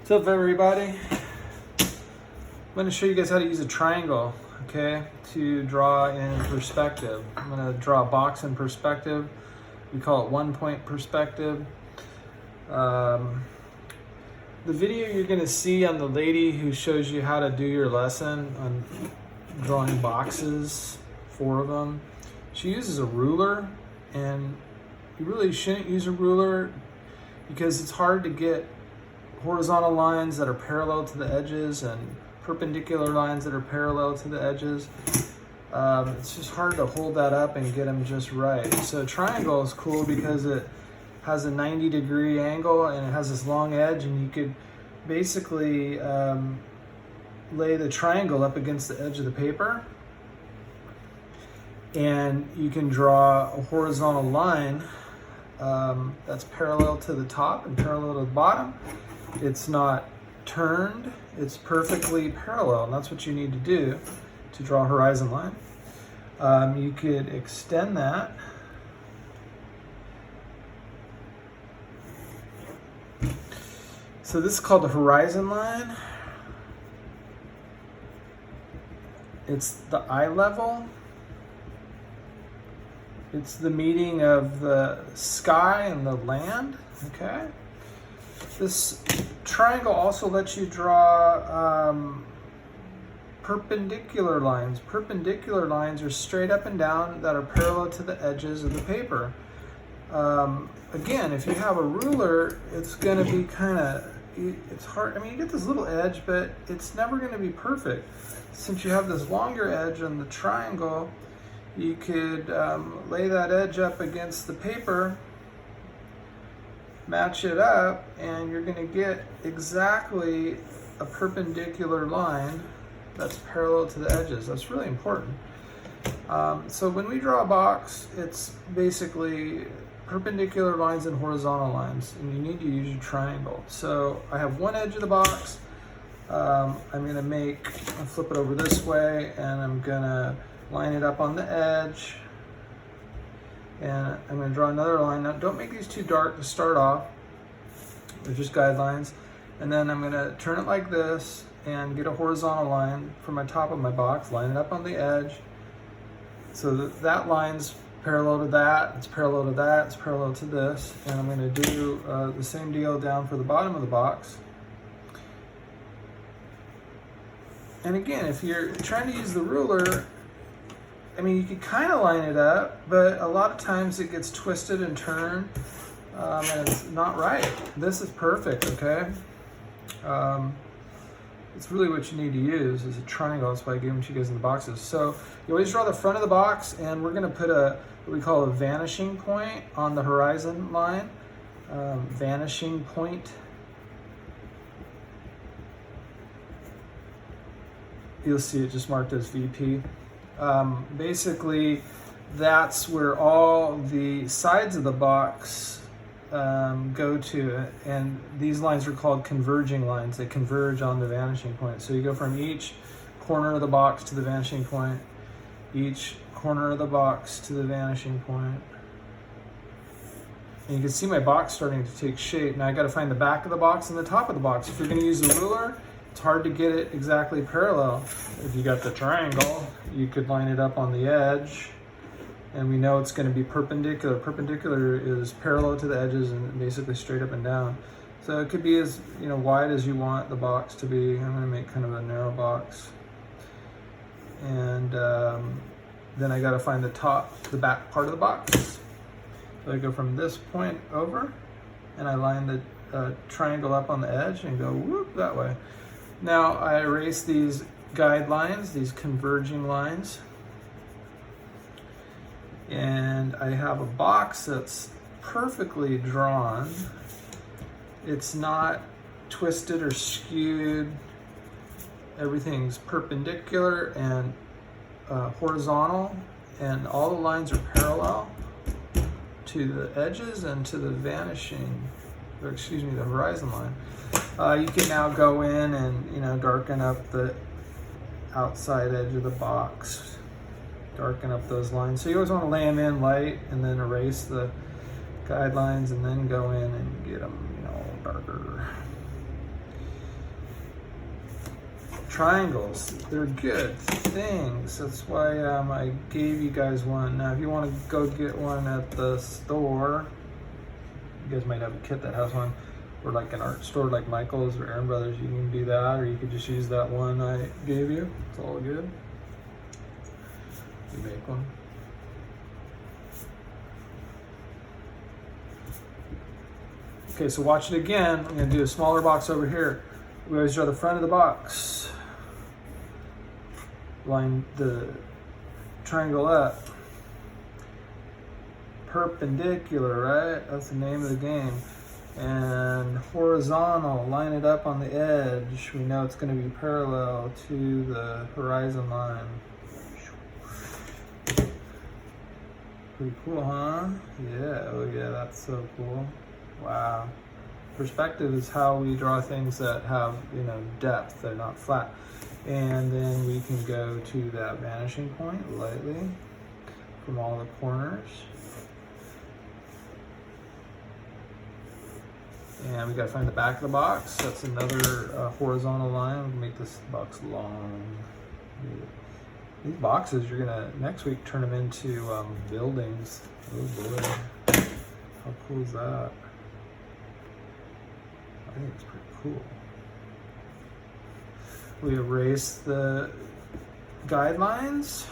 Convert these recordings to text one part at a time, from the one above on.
What's up, everybody? I'm going to show you guys how to use a triangle, okay, to draw in perspective. I'm going to draw a box in perspective. We call it 1-point perspective. The video you're going to see on the lady who shows you how to do your lesson on drawing boxes, 4 of them, she uses a ruler, and you really shouldn't use a ruler because it's hard to get horizontal lines that are parallel to the edges and perpendicular lines that are parallel to the edges. It's just hard to hold that up and get them just right. So a triangle is cool because it has a 90-degree angle and it has this long edge, and you could basically lay the triangle up against the edge of the paper, and you can draw a horizontal line that's parallel to the top and parallel to the bottom. It's not turned, it's perfectly parallel, and that's what you need to do to draw a horizon line. You could extend that. So this is called the horizon line. It's the eye level. It's the meeting of the sky and the land, okay? This triangle also lets you draw perpendicular lines. Perpendicular lines are straight up and down that are parallel to the edges of the paper. Again, if you have a ruler, it's going to be it's hard. I mean, you get this little edge, but it's never going to be perfect. Since you have this longer edge on the triangle, you could lay that edge up against the paper, match it up, and you're going to get exactly a perpendicular line that's parallel to the edges. That's really important. So when we draw a box, it's basically perpendicular lines and horizontal lines, and you need to use your triangle. So I have one edge of the box. I'm going to flip it over this way, and I'm going to line it up on the edge. And I'm going to draw another line. Now, don't make these too dark to start off. They're just guidelines. And then I'm going to turn it like this and get a horizontal line from my top of my box, line it up on the edge. So that line's parallel to that, it's parallel to that, it's parallel to this. And I'm going to do the same deal down for the bottom of the box. And again, if you're trying to use the ruler, I mean, you could kind of line it up, but a lot of times it gets twisted and turned, and it's not right. This is perfect, okay? It's really what you need to use is a triangle. That's why I gave them to you guys in the boxes. So you always draw the front of the box, and we're going to put what we call a vanishing point on the horizon line. Vanishing point. You'll see it just marked as VP. Basically, that's where all the sides of the box go to, and these lines are called converging lines. They converge on the vanishing point. So you go from each corner of the box to the vanishing point, each corner of the box to the vanishing point. And you can see my box starting to take shape. Now I got to find the back of the box and the top of the box. If you're going to use a ruler, it's hard to get it exactly parallel. If you got the triangle, you could line it up on the edge, and we know it's going to be perpendicular. Perpendicular is parallel to the edges and basically straight up and down. So it could be as wide as you want the box to be. I'm going to make kind of a narrow box, and then I got to find the back part of the box. So I go from this point over, and I line the triangle up on the edge and go whoop that way. Now I erase these guidelines, these converging lines, and I have a box that's perfectly drawn. It's not twisted or skewed. Everything's perpendicular and horizontal, and all the lines are parallel to the edges and to the the horizon line. You can now go in and darken up the outside edge of the box, darken up those lines. So you always want to lay them in light and then erase the guidelines and then go in and get them, darker. triangles. They're good things. That's why I gave you guys one. Now, if you want to go get one at the store, you guys might have a kit that has one, or like an art store like Michael's or Aaron Brothers, you can do that, or you could just use that one I gave you. It's all good. You make one. Okay, so watch it again. I'm gonna do a smaller box over here. We always draw the front of the box. Line the triangle up. Perpendicular, right? That's the name of the game. And horizontal, line it up on the edge. We know it's gonna be parallel to the horizon line. Pretty cool, huh? Yeah, oh yeah, that's so cool. Wow. Perspective is how we draw things that have, depth. They're not flat. And then we can go to that vanishing point lightly from all the corners. And we got to find the back of the box. That's another horizontal line. We can make this box long. These boxes, you're gonna next week turn them into buildings. Oh boy, how cool is that? I think it's pretty cool. We erase the guidelines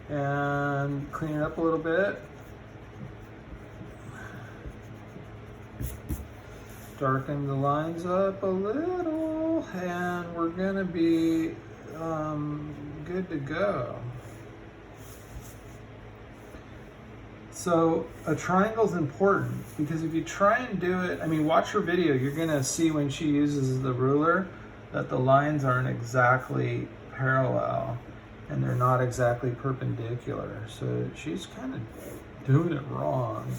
and clean it up a little bit. Darken the lines up a little, and we're gonna be good to go. So a triangle is important because if you try and do it, watch her video, you're gonna see when she uses the ruler that the lines aren't exactly parallel and they're not exactly perpendicular. So she's kind of doing it wrong.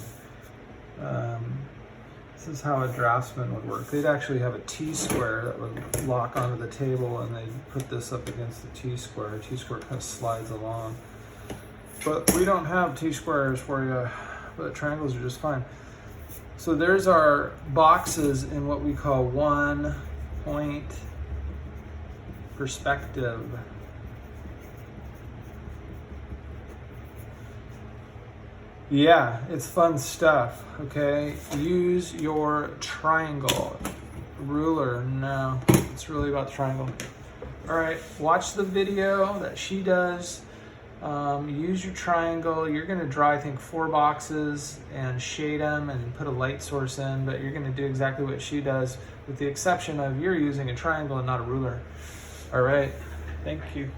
This is how a draftsman would work. They'd actually have a T-square that would lock onto the table, and they'd put this up against the T-square. A T-square kind of slides along. But we don't have T-squares for you, but triangles are just fine. So there's our boxes in what we call 1 point perspective. Yeah, it's fun stuff, okay? Use your triangle. Ruler, no, it's really about the triangle. All right, watch the video that she does. Use your triangle. You're gonna draw, I think, 4 boxes and shade them and put a light source in, but you're gonna do exactly what she does with the exception of you're using a triangle and not a ruler. All right, thank you.